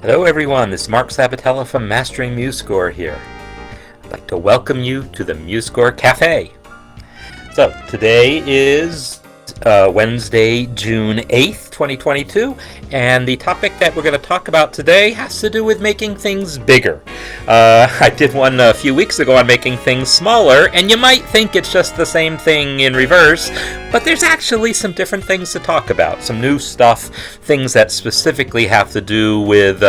Hello everyone, this is Marc Sabatella from Mastering MuseScore here. I'd like to welcome you to the MuseScore Café. So today is Wednesday, June 8th, 2022, and the topic that we're going to talk about today has to do with making things bigger. I did one a few weeks ago on making things smaller, and you might think it's just the same thing in reverse, but there's actually some different things to talk about, some new stuff, things that specifically have to do with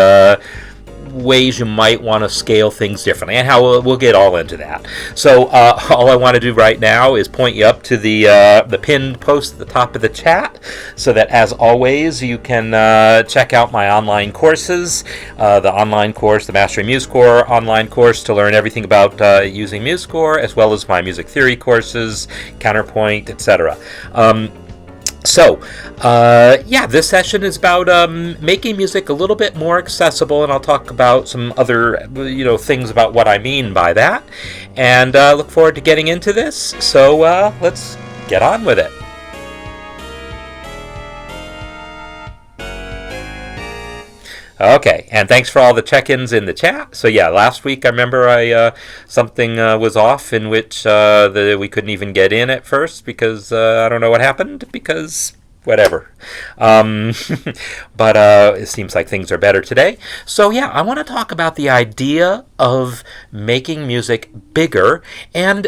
ways you might want to scale things differently, and how we'll get all into that. So all I want to do right now is point you up to the pinned post at the top of the chat, so that as always you can check out my online courses, the online course, the Mastering MuseScore online course, to learn everything about using MuseScore, as well as my music theory courses, counterpoint, etc. This session is about making music a little bit more accessible, and I'll talk about some other, things about what I mean by that, and look forward to getting into this. So let's get on with it. Okay, and thanks for all the check-ins in the chat. So yeah, last week I remember something was off, in which we couldn't even get in at first because I don't know what happened, because whatever. But it seems like things are better today. So yeah, I want to talk about the idea of making music bigger, and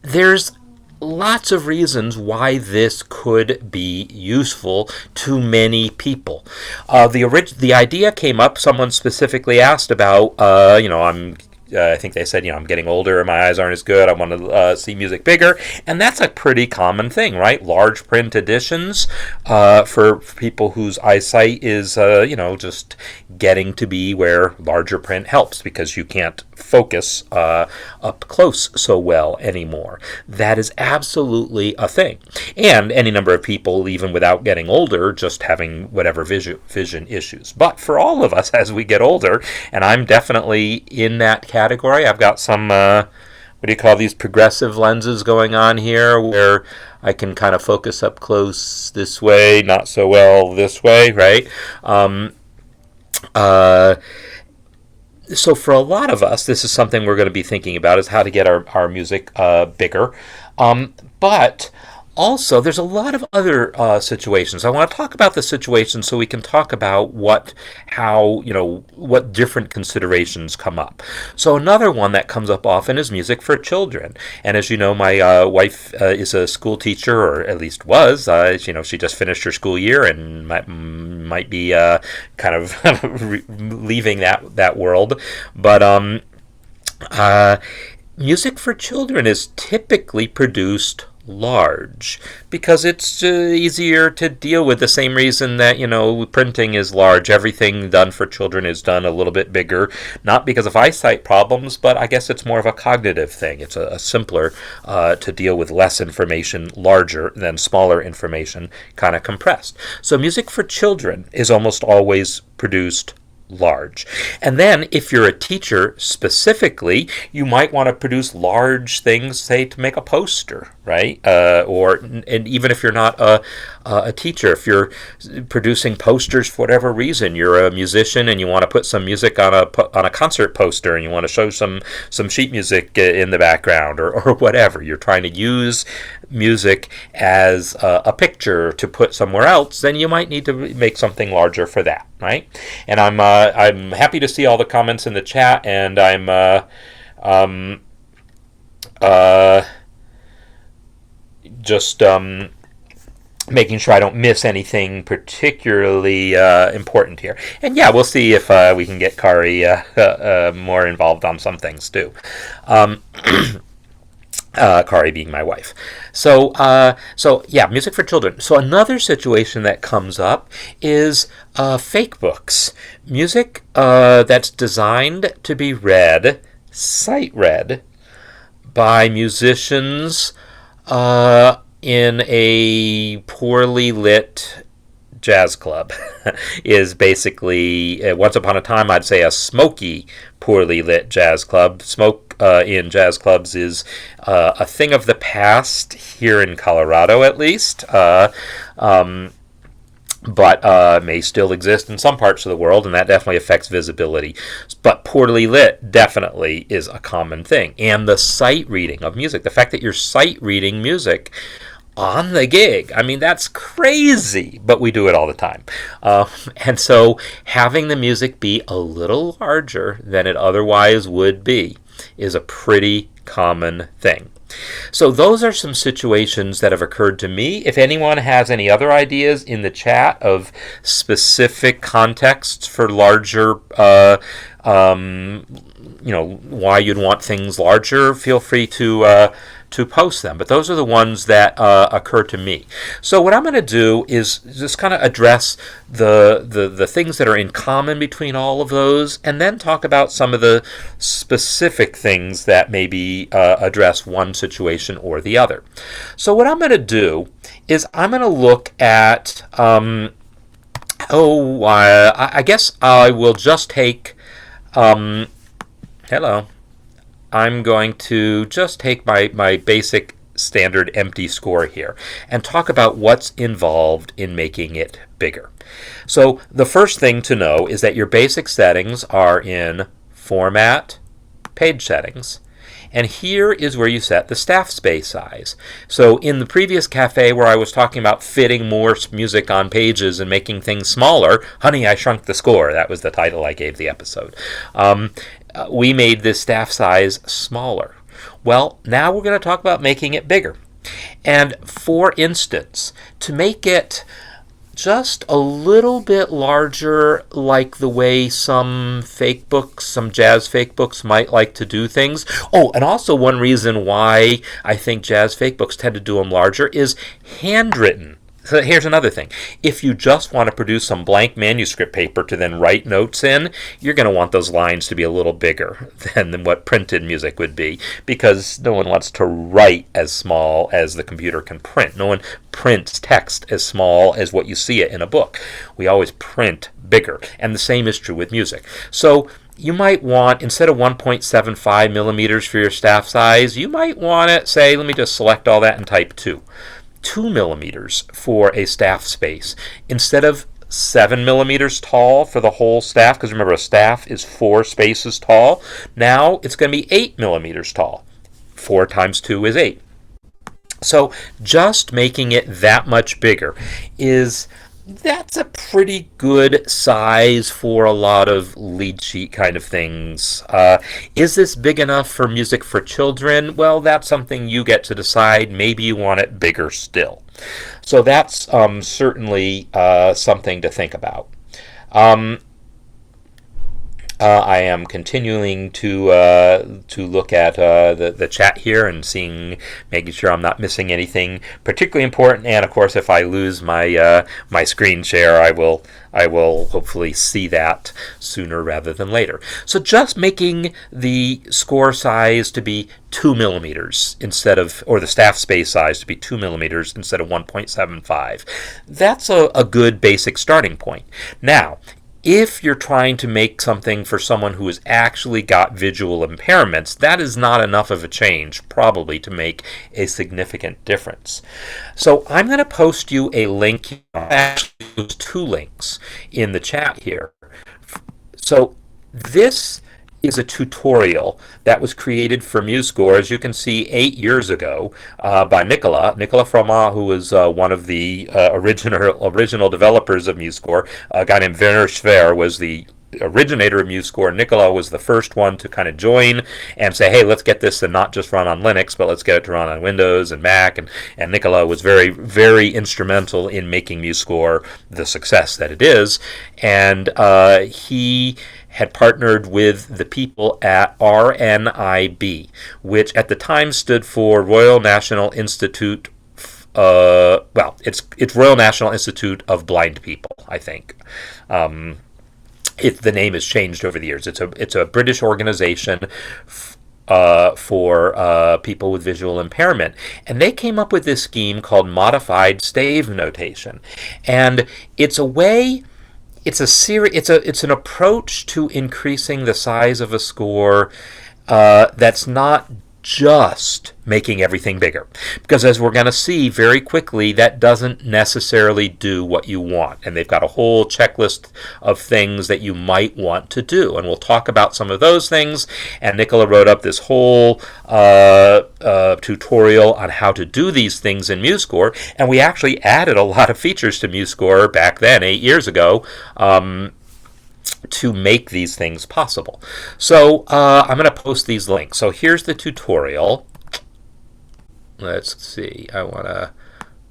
there's lots of reasons why this could be useful to many people. The idea came up, someone specifically asked about, I think they said, I'm getting older and my eyes aren't as good, I want to see music bigger, and that's a pretty common thing, right? Large print editions for people whose eyesight is, just getting to be where larger print helps, because you can't focus up close so well anymore. That is absolutely a thing. And any number of people, even without getting older, just having whatever vision issues. But for all of us as we get older, and I'm definitely in that category, I've got some, what do you call these, progressive lenses going on here, where I can kind of focus up close this way, not so well this way, right? So for a lot of us, this is something we're going to be thinking about, is how to get our music bigger. But also, there's a lot of other situations. I want to talk about the situations so we can talk about what different considerations come up. So another one that comes up often is music for children. And as you know, my wife is a school teacher, or at least was. She just finished her school year and might be kind of leaving that world. But music for children is typically produced large, because it's easier to deal with. The same reason that printing is large, everything done for children is done a little bit bigger, not because of eyesight problems, but I guess it's more of a cognitive thing. It's a simpler to deal with less information, larger than smaller information, kind of compressed. So music for children is almost always produced large. And then if you're a teacher specifically, you might want to produce large things, say, to make a poster, right? And even if you're not a teacher, if you're producing posters for whatever reason, you're a musician and you want to put some music on a concert poster, and you want to show some sheet music in the background, or whatever. You're trying to use music as a picture to put somewhere else, then you might need to make something larger for that, right? And I'm happy to see all the comments in the chat, and I'm just making sure I don't miss anything particularly important here. And yeah, we'll see if we can get Kari more involved on some things too. Kari being my wife. So yeah, music for children. So another situation that comes up is fake books. Music that's designed to be read, sight read, by musicians in a poorly lit jazz club is basically, once upon a time, I'd say a smoky, poorly lit jazz club. Smoke in jazz clubs is a thing of the past here in Colorado, at least. but may still exist in some parts of the world, and that definitely affects visibility. But poorly lit definitely is a common thing. And the sight reading of music, the fact that you're sight reading music on the gig, I mean, that's crazy, but we do it all the time. And so having the music be a little larger than it otherwise would be is a pretty common thing. So those are some situations that have occurred to me. If anyone has any other ideas in the chat of specific contexts for larger, why you'd want things larger, feel free to post them. But those are the ones that occur to me. So what I'm going to do is just kind of address the things that are in common between all of those, and then talk about some of the specific things that maybe address one situation or the other. So what I'm going to do is I'm going to look at, I guess I will just take, hello. I'm going to just take my basic standard empty score here and talk about what's involved in making it bigger. So the first thing to know is that your basic settings are in Format, Page Settings, and here is where you set the staff space size. So in the previous cafe where I was talking about fitting more music on pages and making things smaller, Honey, I Shrunk the Score, that was the title I gave the episode, we made this staff size smaller. Well, now we're going to talk about making it bigger. And for instance, to make it just a little bit larger, like the way some fake books, some jazz fake books might like to do things. Oh, and also one reason why I think jazz fake books tend to do them larger is handwritten. So here's another thing. If you just want to produce some blank manuscript paper to then write notes in, you're going to want those lines to be a little bigger than what printed music would be, because no one wants to write as small as the computer can print. No one prints text as small as what you see it in a book. We always print bigger, and the same is true with music. So you might want, instead of 1.75 millimeters for your staff size, you might want it, say, let me just select all that and type 2 millimeters for a staff space instead of 7 millimeters tall for the whole staff, because remember a staff is 4 spaces tall. Now it's going to be 8 millimeters tall. 4 times 2 is 8. So just making it that much bigger that's a pretty good size for a lot of lead sheet kind of things. Is this big enough for music for children? Well, that's something you get to decide. Maybe you want it bigger still. So that's certainly something to think about. I am continuing to look at the chat here and making sure I'm not missing anything particularly important. And of course, if I lose my my screen share, I will hopefully see that sooner rather than later. So just making the score size to be 2 millimeters instead of, or the staff space size to be 2 millimeters instead of 1.75. That's a good basic starting point. Now, if you're trying to make something for someone who has actually got visual impairments, that is not enough of a change, probably, to make a significant difference. So I'm going to post you a link, actually 2 links in the chat here. So this is a tutorial that was created for MuseScore, as you can see, 8 years ago by Nicola Froment, who was one of the original developers of MuseScore. A guy named Werner Schwer was the originator of MuseScore. Nicola was the first one to kind of join and say, hey, let's get this to not just run on Linux, but let's get it to run on Windows and Mac. And Nicola was very, very instrumental in making MuseScore the success that it is. And he had partnered with the people at RNIB, which at the time stood for Royal National Institute. It's Royal National Institute of Blind People, I think. The name has changed over the years. It's a British organization for people with visual impairment, and they came up with this scheme called modified stave notation, and it's a way. It's an approach to increasing the size of a score that's not just making everything bigger. Because as we're going to see very quickly, that doesn't necessarily do what you want. And they've got a whole checklist of things that you might want to do. And we'll talk about some of those things. And Nicola wrote up this whole tutorial on how to do these things in MuseScore. And we actually added a lot of features to MuseScore back then, 8 years ago, to make these things possible. So I'm going to post these links. So here's the tutorial. Let's see. I want to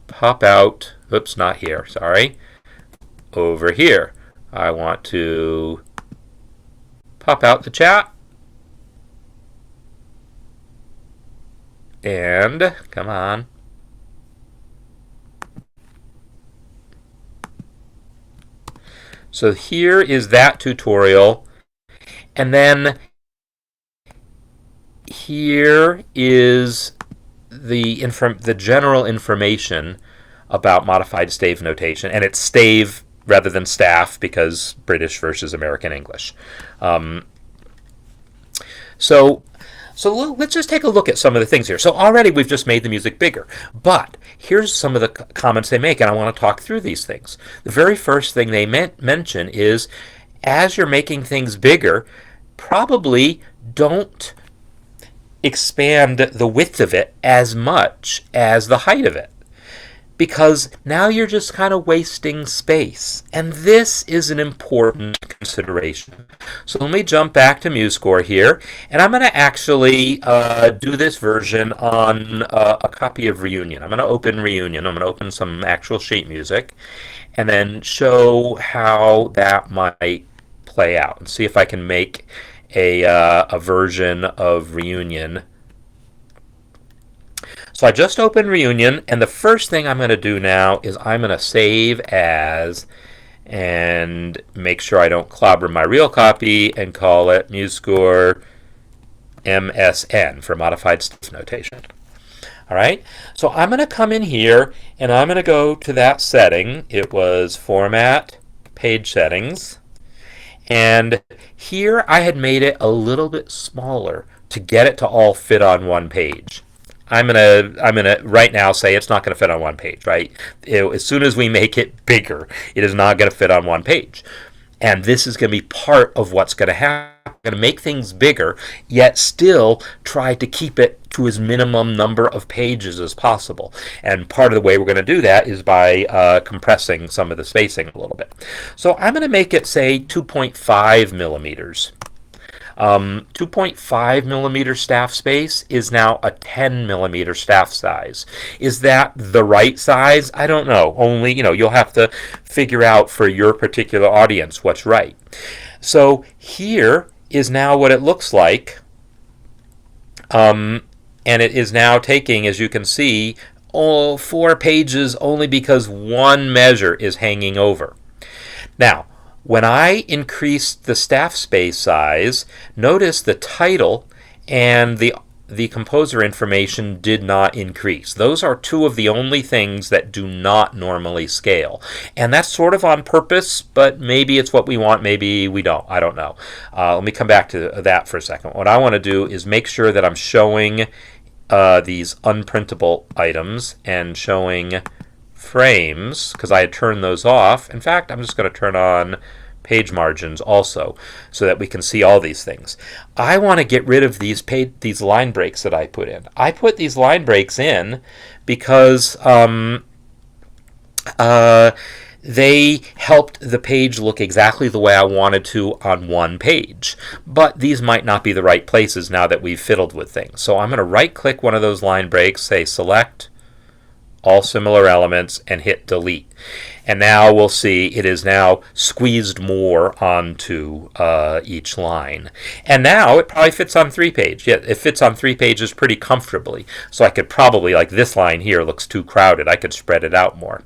pop out. Oops, not here. Sorry. Over here. I want to pop out the chat. And come on. So here is that tutorial, and then here is the general information about modified stave notation, and it's stave rather than staff because British versus American English. So let's just take a look at some of the things here. So already we've just made the music bigger, but here's some of the comments they make, and I want to talk through these things. The very first thing they mention is, as you're making things bigger, probably don't expand the width of it as much as the height of it, because now you're just kind of wasting space. And this is an important consideration. So let me jump back to MuseScore here, and I'm going to actually do this version on a copy of Reunion. I'm going to open Reunion. I'm going to open some actual sheet music and then show how that might play out and see if I can make a version of Reunion. So I just opened Reunion, and the first thing I'm going to do now is I'm going to save as and make sure I don't clobber my real copy and call it MuseScore MSN for modified stave notation. All right, so I'm going to come in here and I'm going to go to that setting. It was Format, Page Settings, and here I had made it a little bit smaller to get it to all fit on one page. I'm gonna right now say it's not going to fit on one page, right? As soon as we make it bigger, it is not going to fit on one page. And this is going to be part of what's going to happen. We're going to make things bigger, yet still try to keep it to as minimum number of pages as possible. And part of the way we're going to do that is by compressing some of the spacing a little bit. So I'm going to make it, say, 2.5 millimeters. 2.5 millimeter staff space is now a 10 millimeter staff size. Is that the right size? I don't know. Only, you'll have to figure out for your particular audience what's right. So here is now what it looks like. And it is now taking, as you can see, 4 pages only because one measure is hanging over. Now, when I increased the staff space size, notice the title and the composer information did not increase. Those are two of the only things that do not normally scale. And that's sort of on purpose, but maybe it's what we want, maybe we don't. I don't know. Let me come back to that for a second. What I want to do is make sure that I'm showing these unprintable items and showing frames, because I had turned those off. In fact, I'm just going to turn on page margins also so that we can see all these things. I want to get rid of these line breaks that I put in. I put these line breaks in because they helped the page look exactly the way I wanted to on one page. But these might not be the right places now that we've fiddled with things. So I'm going to right-click one of those line breaks, say Select All Similar Elements, and hit Delete. And now we'll see it is now squeezed more onto each line. And now it probably fits on 3 pages. Yeah, it fits on 3 pages pretty comfortably. So I could probably, like this line here looks too crowded, I could spread it out more.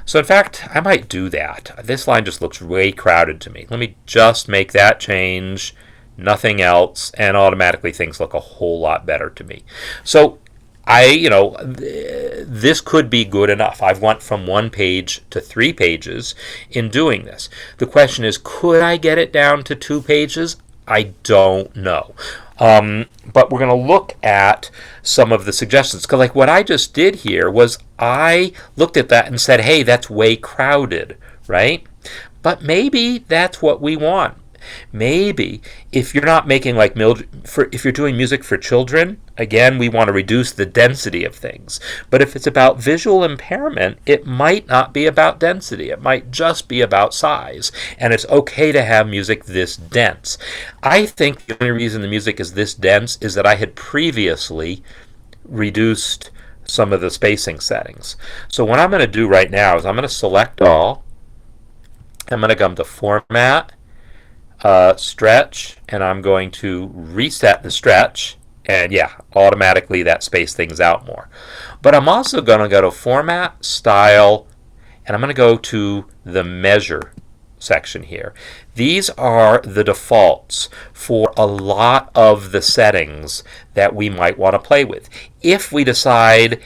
So in fact, I might do that. This line just looks way crowded to me. Let me just make that change, nothing else, and automatically things look a whole lot better to me. So this could be good enough. I've went from 1 page to 3 pages in doing this. The question is, could I get it down to 2 pages? I don't know. But we're going to look at some of the suggestions. Because like what I just did here was I looked at that and said, hey, that's way crowded, right? But maybe that's what we want. Maybe if you're not making like if you're doing music for children, again, we want to reduce the density of things. But if it's about visual impairment, it might not be about density. It might just be about size. And it's okay to have music this dense. I think the only reason the music is this dense is that I had previously reduced some of the spacing settings. So what I'm going to do right now is I'm going to select all. I'm going to come to Format, Stretch, and I'm going to reset the stretch, and yeah, automatically that spaced things out more. But I'm also going to go to Format, Style, and I'm going to go to the Measure section here. These are the defaults for a lot of the settings that we might want to play with. If we decide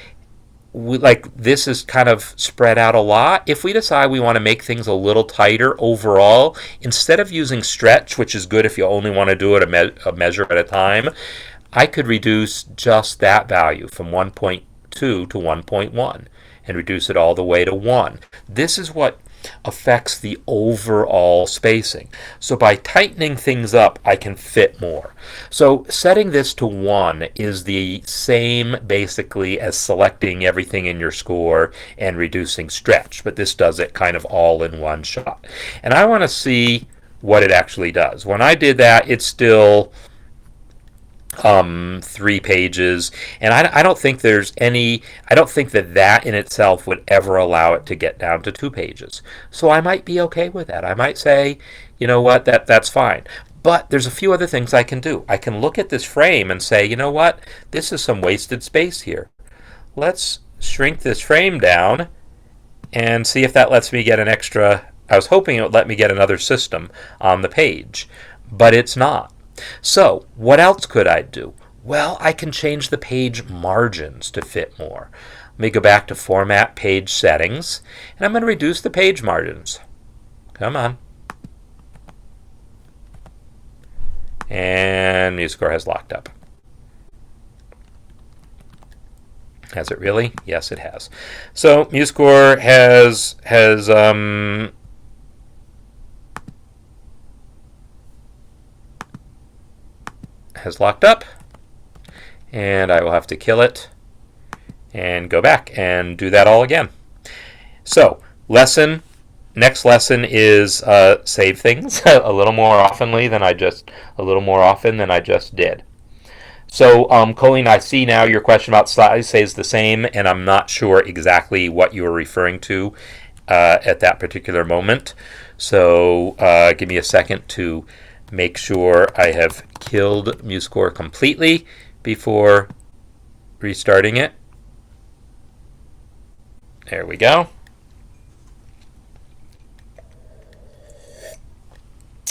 like this is kind of spread out a lot, if we decide we want to make things a little tighter overall, instead of using stretch, which is good if you only want to do it a measure at a time, I could reduce just that value from 1.2 to 1.1 and reduce it all the way to 1. This is what affects the overall spacing. So by tightening things up, I can fit more. So setting this to 1 is the same basically as selecting everything in your score and reducing stretch, but this does it kind of all in one shot. And I want to see what it actually does. When I did that, it's still 3 pages, and I don't think there's any, I don't think that in itself would ever allow it to get down to 2 pages. So I might be okay with that. I might say, you know what, that's fine. But there's a few other things I can do. I can look at this frame and say, you know what, this is some wasted space here. Let's shrink this frame down and see if that lets me get an extra, I was hoping it would let me get another system on the page, but it's not. So what else could I do? Well, I can change the page margins to fit more. Let me go back to Format, Page Settings, and I'm going to reduce the page margins. Come on. And MuseScore has locked up. Has it really? Yes, it has. So MuseScore has locked up, and I will have to kill it and go back and do that all again. So next lesson is save things a little more often than I just did. So Colleen, I see now your question about size stays the same, and I'm not sure exactly what you were referring to at that particular moment. So give me a second to make sure I have killed MuseScore completely before restarting it. There we go.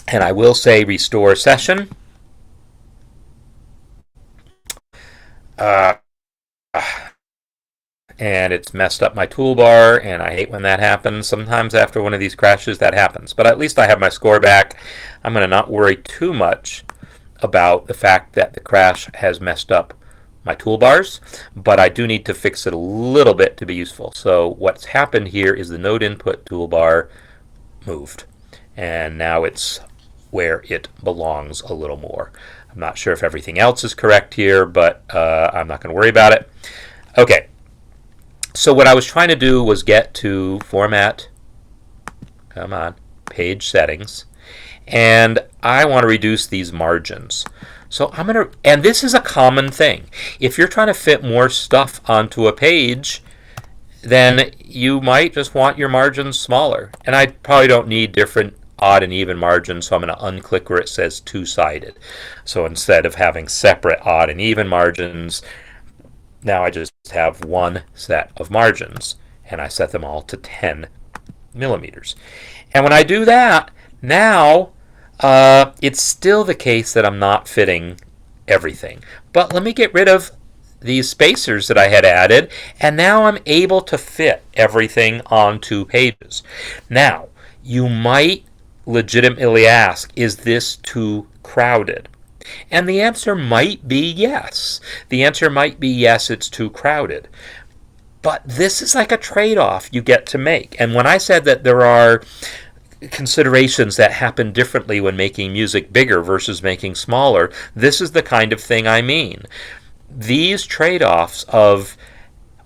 And I will say restore session. And it's messed up my toolbar, and I hate when that happens. Sometimes after one of these crashes that happens, but at least I have my score back. I'm going to not worry too much about the fact that the crash has messed up my toolbars, but I do need to fix it a little bit to be useful. So what's happened here is the node input toolbar moved, and now it's where it belongs a little more. I'm not sure if everything else is correct here, but I'm not going to worry about it. Okay. So what I was trying to do was get to Format, come on, Page Settings, and I want to reduce these margins. So I'm going to, and this is a common thing. If you're trying to fit more stuff onto a page, then you might just want your margins smaller. And I probably don't need different odd and even margins, so I'm going to unclick where it says two-sided. So instead of having separate odd and even margins, now I just have one set of margins, and I set them all to 10 millimeters. And when I do that, now it's still the case that I'm not fitting everything. But let me get rid of these spacers that I had added, and now I'm able to fit everything on 2 pages. Now, you might legitimately ask, is this too crowded? And the answer might be yes. The answer might be yes, it's too crowded. But this is like a trade-off you get to make. And when I said that there are considerations that happen differently when making music bigger versus making smaller, this is the kind of thing I mean. These trade-offs of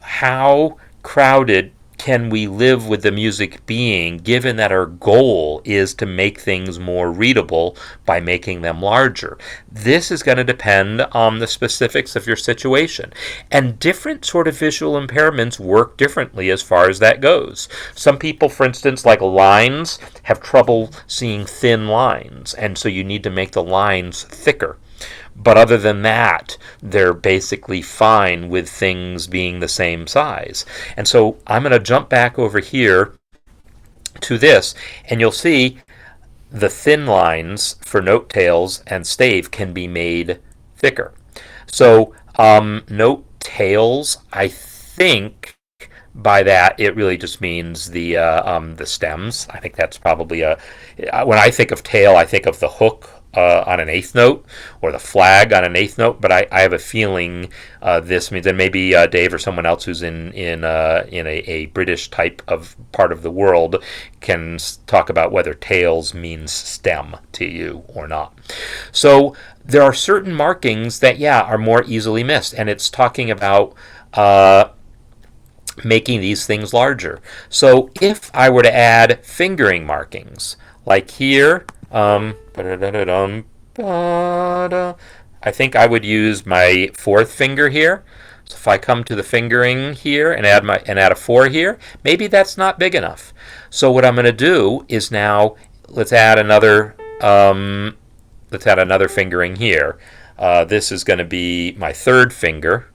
how crowded can we live with the music being, given that our goal is to make things more readable by making them larger? This is going to depend on the specifics of your situation. And different sort of visual impairments work differently as far as that goes. Some people, for instance, like lines, have trouble seeing thin lines, and so you need to make the lines thicker. But other than that, they're basically fine with things being the same size. And so I'm going to jump back over here to this, and you'll see the thin lines for note tails and stave can be made thicker. So note tails, I think by that it really just means the stems. I think that's probably when I think of tail, I think of the hook on an eighth note, or the flag on an eighth note, but I have a feeling this means, and maybe Dave or someone else who's in a British type of part of the world can talk about whether tails means stem to you or not. So there are certain markings that, are more easily missed, and it's talking about making these things larger. So if I were to add fingering markings, like here, I think I would use my fourth finger here. So if I come to the fingering here and add a 4 here, maybe that's not big enough. So what I'm going to do is now let's add another fingering here. This is going to be my third finger.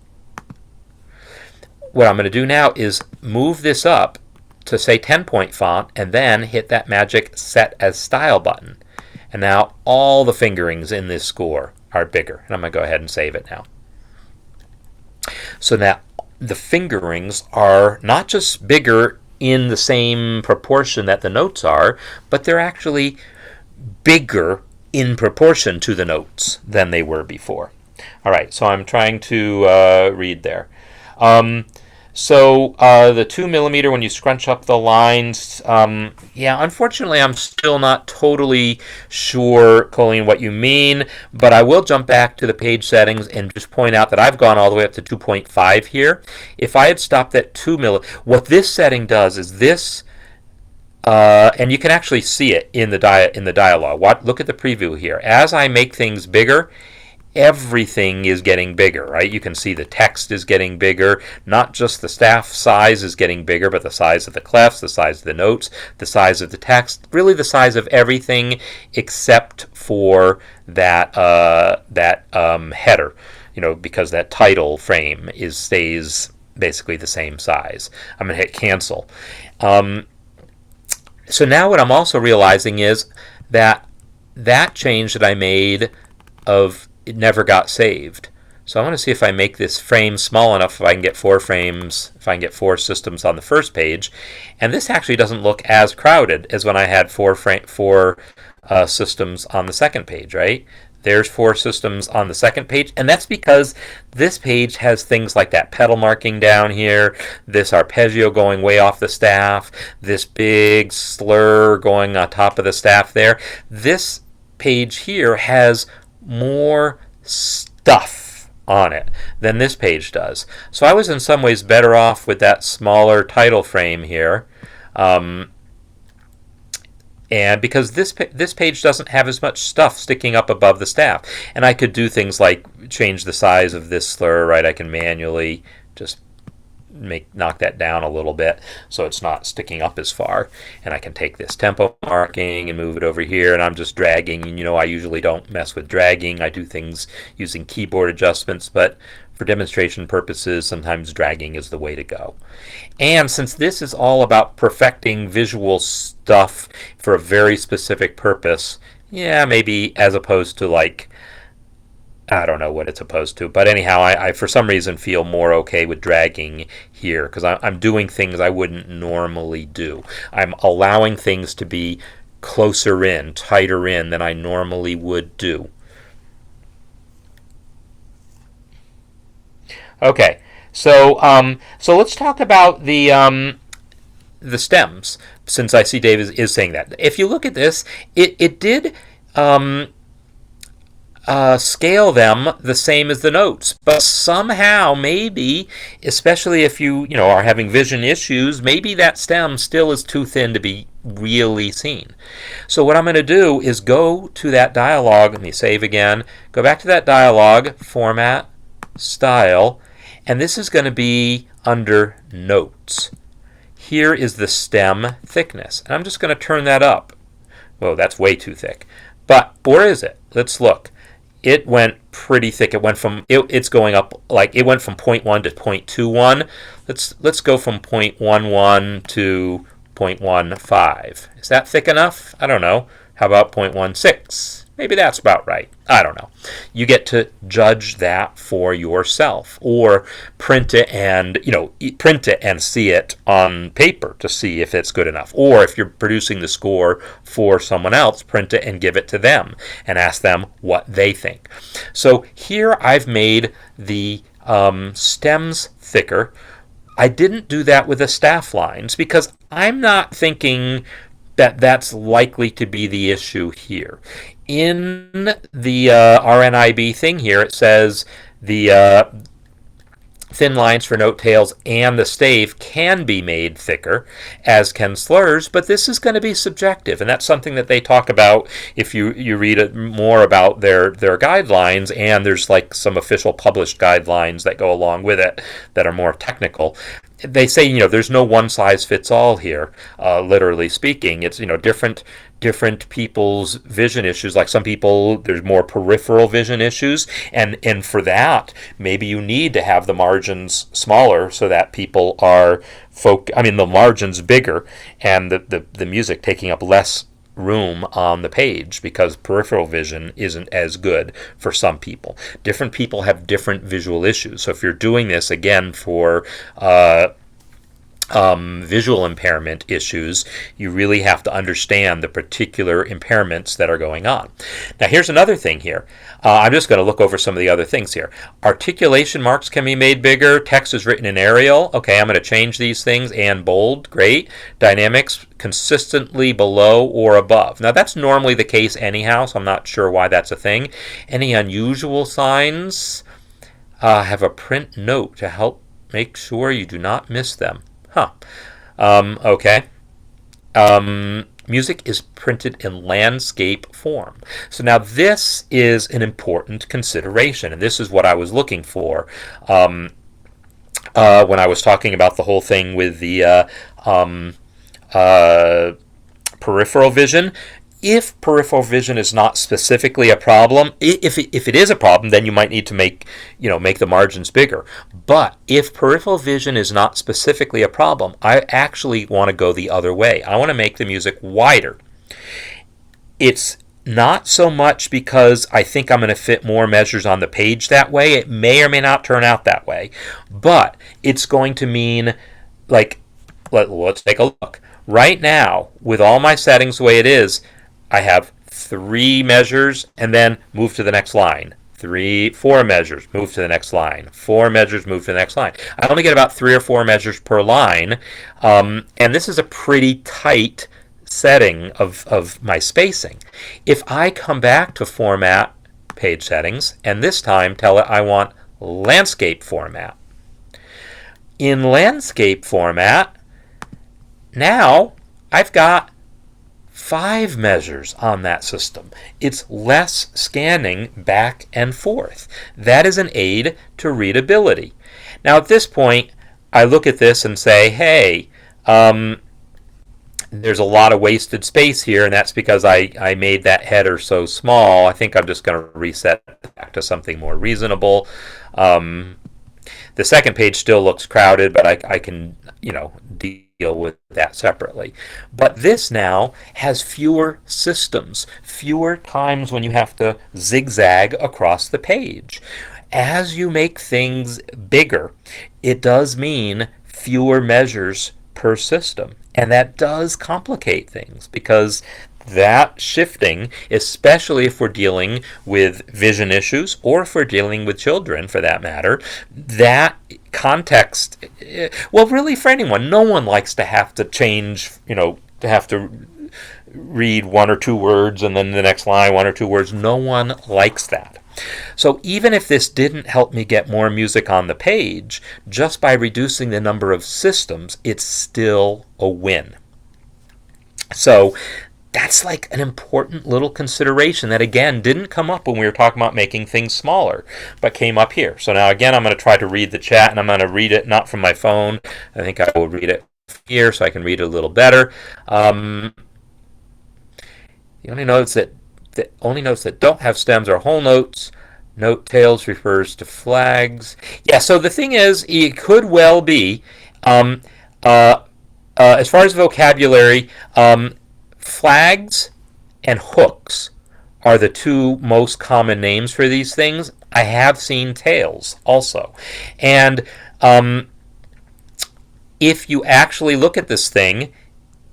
What I'm going to do now is move this up to say 10-point font, and then hit that magic Set as Style button. And now all the fingerings in this score are bigger. And I'm going to go ahead and save it now. So now the fingerings are not just bigger in the same proportion that the notes are, but they're actually bigger in proportion to the notes than they were before. All right, so I'm trying to read there. So the 2 millimeter, when you scrunch up the lines, unfortunately I'm still not totally sure, Colleen, what you mean, but I will jump back to the page settings and just point out that I've gone all the way up to 2.5 here. If I had stopped at 2 millimeter, what this setting does is this, and you can actually see it in the dialog. Look at the preview here. As I make things bigger, everything is getting bigger, right? You can see the text is getting bigger. Not just the staff size is getting bigger, but the size of the clefs, the size of the notes, the size of the text, really the size of everything except for that header, because that title frame stays basically the same size. I'm going to hit cancel. So now what I'm also realizing is that change that I made it never got saved. So I want to see if I make this frame small enough, if I can get 4 frames, if I can get 4 systems on the first page. And this actually doesn't look as crowded as when I had 4 systems on the second page, right? There's 4 systems on the second page, and that's because this page has things like that pedal marking down here, this arpeggio going way off the staff, this big slur going on top of the staff there. This page here has more stuff on it than this page does. So I was in some ways better off with that smaller title frame here. And because this page doesn't have as much stuff sticking up above the staff. And I could do things like change the size of this slur, right? I can manually just knock that down a little bit so it's not sticking up as far. And I can take this tempo marking and move it over here, and I'm just dragging. And I usually don't mess with dragging. I do things using keyboard adjustments, but for demonstration purposes, sometimes dragging is the way to go. And since this is all about perfecting visual stuff for a very specific purpose, maybe as opposed to I don't know what it's opposed to, but anyhow, I for some reason feel more okay with dragging here because I'm doing things I wouldn't normally do. I'm allowing things to be closer in, tighter in than I normally would do. Okay, so let's talk about the stems, since I see Dave is saying that. If you look at this, it did scale them the same as the notes, but somehow, maybe, especially if you are having vision issues, maybe that stem still is too thin to be really seen. So what I'm going to do is go to that dialog. Let me save again. Go back to that dialog, Format, Style, and this is going to be under Notes. Here is the stem thickness, and I'm just going to turn that up. Whoa, that's way too thick. But where is it? Let's look. It went pretty thick. It went from it's going up, like it went from 0.1 to 0.21. Let's go from 0.11 to 0.15. Is that thick enough? I don't know. How about 0.16? Maybe that's about right. I don't know. You get to judge that for yourself, or print it and see it on paper to see if it's good enough. Or if you're producing the score for someone else, print it and give it to them and ask them what they think. So here I've made the stems thicker. I didn't do that with the staff lines because I'm not thinking that that's likely to be the issue here. In the RNIB thing here, it says the thin lines for note tails and the stave can be made thicker, as can slurs, but this is going to be subjective, and that's something that they talk about if you read more about their guidelines, and there's like some official published guidelines that go along with it that are more technical. They say, there's no one size fits all here, literally speaking. It's, different people's vision issues. Like some people, there's more peripheral vision issues, and for that, maybe you need to have the margins smaller so that people are the margins bigger, and the music taking up less room on the page because peripheral vision isn't as good for some people. Different people have different visual issues. So if you're doing this again for visual impairment issues, you really have to understand the particular impairments that are going on. Now here's another thing here. I'm just going to look over some of the other things here. Articulation marks can be made bigger. Text is written in Arial. Okay, I'm going to change these things, and bold. Great. Dynamics consistently below or above. Now that's normally the case anyhow, so I'm not sure why that's a thing. Any unusual signs? Have a print note to help make sure you do not miss them. Okay. Music is printed in landscape form. So now this is an important consideration, and this is what I was looking for when I was talking about the whole thing with the peripheral vision. If peripheral vision is not specifically a problem, if it is a problem, then you might need to make the margins bigger. But if peripheral vision is not specifically a problem, I actually want to go the other way. I want to make the music wider. It's not so much because I think I'm going to fit more measures on the page that way. It may or may not turn out that way. But it's going to mean, like, let's take a look. Right now, with all my settings the way it is, I have 3 measures and then move to the next line. 4 measures, move to the next line. 4 measures, move to the next line. I only get about 3 or 4 measures per line, and this is a pretty tight setting of my spacing. If I come back to Format, Page Settings, and this time tell it I want Landscape Format. In Landscape Format, now I've got 5 measures on that system. It's less scanning back and forth. That is an aid to readability. Now at this point, I look at this and say, hey, there's a lot of wasted space here, and that's because I made that header so small. I think I'm just going to reset back to something more reasonable. The second page still looks crowded, but I can, deal with that separately. But this now has fewer systems, fewer times when you have to zigzag across the page. As you make things bigger, it does mean fewer measures per system. And that does complicate things because that shifting, especially if we're dealing with vision issues or if we're dealing with children for that matter, that context, well, really for anyone, no one likes to have to change, to have to read one or two words and then the next line, one or two words. No one likes that. So even if this didn't help me get more music on the page, just by reducing the number of systems, it's still a win. So that's like an important little consideration that, again, didn't come up when we were talking about making things smaller, but came up here. So now, again, I'm going to try to read the chat, and I'm going to read it not from my phone. I think I will read it here so I can read it a little better. The only notes that don't have stems are whole notes. Note tails refers to flags. Yeah, so the thing is, it could well be, as far as vocabulary, flags and hooks are the two most common names for these things. I have seen tails also. And if you actually look at this thing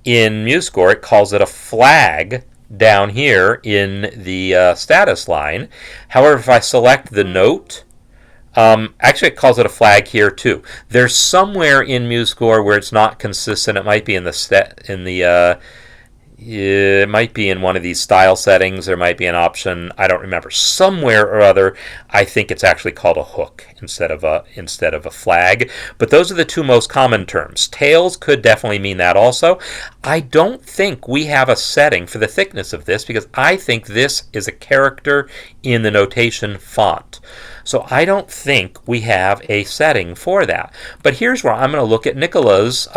in MuseScore, it calls it a flag down here in the status line. However, if I select the note, actually it calls it a flag here too. There's somewhere in MuseScore where it's not consistent. It might be in it might be in one of these style settings. There might be an option. I don't remember. Somewhere or other, I think it's actually called a hook instead of a flag. But those are the two most common terms. Tails could definitely mean that also. I don't think we have a setting for the thickness of this because I think this is a character in the notation font. So I don't think we have a setting for that. But here's where I'm going to look at Nicola's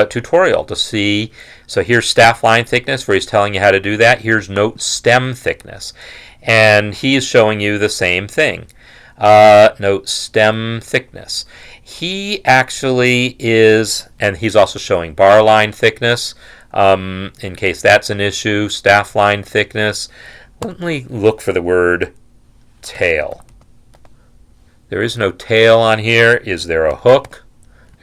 tutorial to see. So here's staff line thickness where he's telling you how to do that. Here's note stem thickness, and he's showing you the same thing. Note stem thickness. He actually is, and he's also showing bar line thickness in case that's an issue. Staff line thickness. Let me look for the word tail. There is no tail on here. Is there a hook?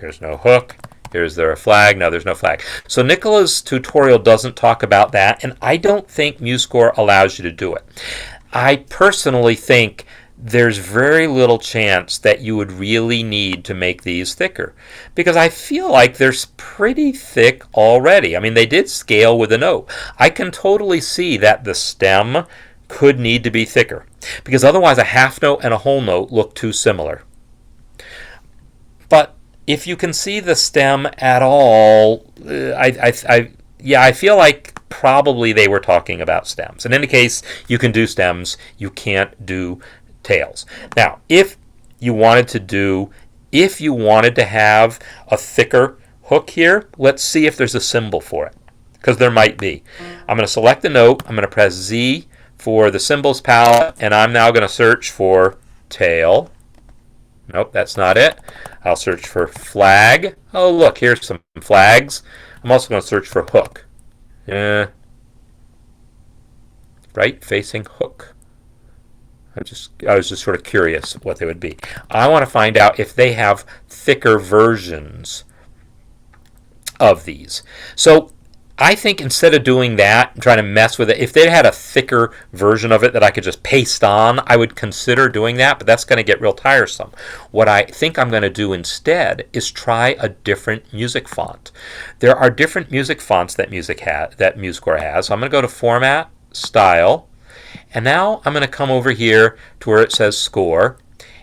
There's no hook. Is there a flag? No, there's no flag. So Nicola's tutorial doesn't talk about that, and I don't think MuseScore allows you to do it. I personally think there's very little chance that you would really need to make these thicker because I feel like they're pretty thick already. I mean, they did scale with a note. I can totally see that the stem could need to be thicker because otherwise a half note and a whole note look too similar. But if you can see the stem at all, I feel like probably they were talking about stems. In any case, you can do stems, you can't do tails. Now, if you wanted to have a thicker hook here, let's see if there's a symbol for it, because there might be. I'm going to select the note, I'm going to press Z for the symbols palette, and I'm now going to search for tail. Nope, that's not it. I'll search for flag. Oh, look, here's some flags. I'm also going to search for hook. Right facing hook. I was just sort of curious what they would be. I want to find out if they have thicker versions of these. So I think instead of doing that and trying to mess with it, if they had a thicker version of it that I could just paste on, I would consider doing that, but that's going to get real tiresome. What I think I'm going to do instead is try a different music font. There are different music fonts that MuseScore has. So I'm going to go to Format, Style, and now I'm going to come over here to where it says Score.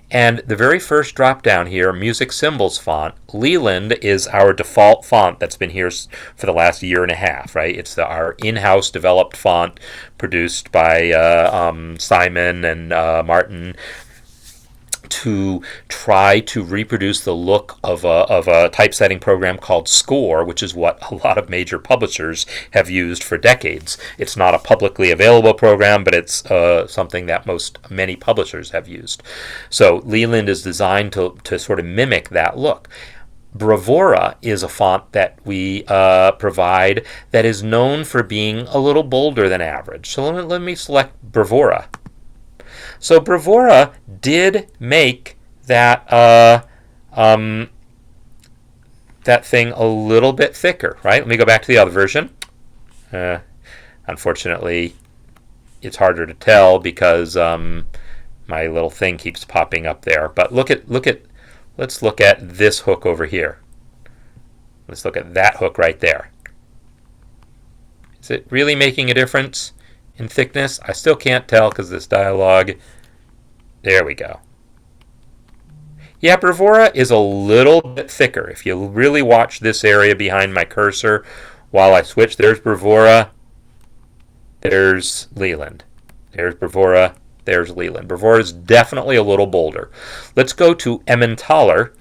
And the very first drop down here, Music Symbols font, Leland is our default font that's been here for the last year and a half, right? It's our in-house developed font produced by Simon and Martin to try to reproduce the look of a typesetting program called Score, which is what a lot of major publishers have used for decades. It's not a publicly available program, but it's something that many publishers have used. So Leland is designed to sort of mimic that look. Brevora is a font that we provide that is known for being a little bolder than average. So let me select Brevora. So Brevora did make that that thing a little bit thicker, right? Let me go back to the other version. Unfortunately, it's harder to tell because my little thing keeps popping up there. But let's look at this hook over here. Let's look at that hook right there. Is it really making a difference in thickness? I still can't tell because this dialogue. There we go. Yeah, Brevora is a little bit thicker. If you really watch this area behind my cursor while I switch, there's Brevora, there's Leland. There's Brevora, there's Leland. Brevora is definitely a little bolder. Let's go to Emintoller,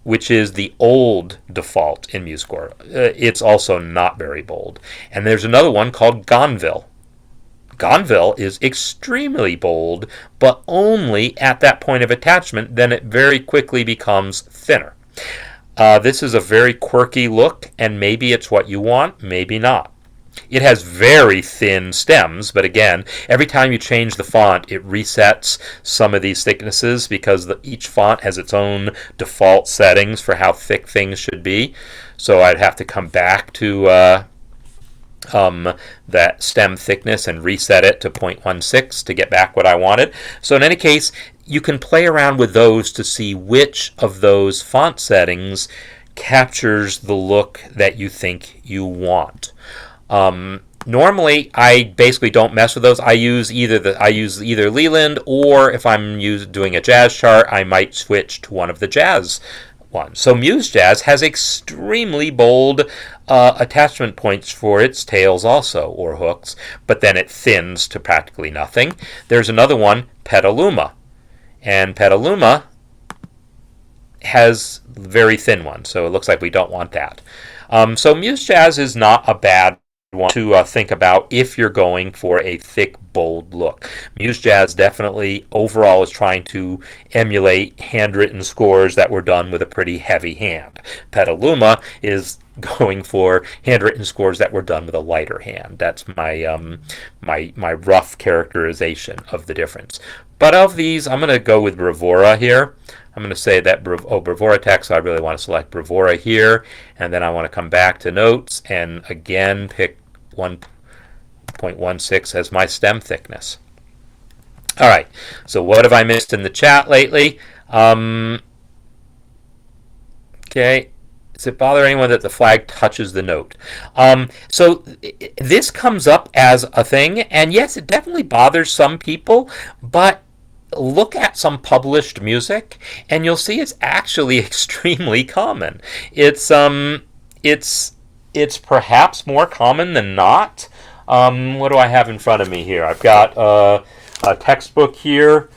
which is the old default in MuseScore. It's also not very bold. And there's another one called Gonville. Gonville is extremely bold, but only at that point of attachment. Then it very quickly becomes thinner. This is a very quirky look, and maybe it's what you want, maybe not. It has very thin stems, but again, every time you change the font, it resets some of these thicknesses because each font has its own default settings for how thick things should be. So I'd have to come back to that stem thickness and reset it to 0.16 to get back what I wanted. So in any case, you can play around with those to see which of those font settings captures the look that you think you want. Normally, I basically don't mess with those. I use either Leland, or if I'm doing a jazz chart, I might switch to one of the jazz ones. So MuseJazz has extremely bold attachment points for its tails also, or hooks, but then it thins to practically nothing. There's another one, Petaluma, and Petaluma has very thin ones, so it looks like we don't want that. So MuseJazz is not a bad one to think about if you're going for a thick, bold look. MuseJazz definitely overall is trying to emulate handwritten scores that were done with a pretty heavy hand. Petaluma is going for handwritten scores that were done with a lighter hand. That's my my rough characterization of the difference. But of these, I'm going to go with Brevora here. I'm going to say that Brevora text, so I really want to select Brevora here, and then I want to come back to notes and again pick 1.16 as my stem thickness. All right, so what have I missed in the chat lately? Okay. Does it bother anyone that the flag touches the note? So this comes up as a thing, and yes, it definitely bothers some people, but look at some published music, and you'll see it's actually extremely common. It's perhaps more common than not. What do I have in front of me here? I've got a textbook here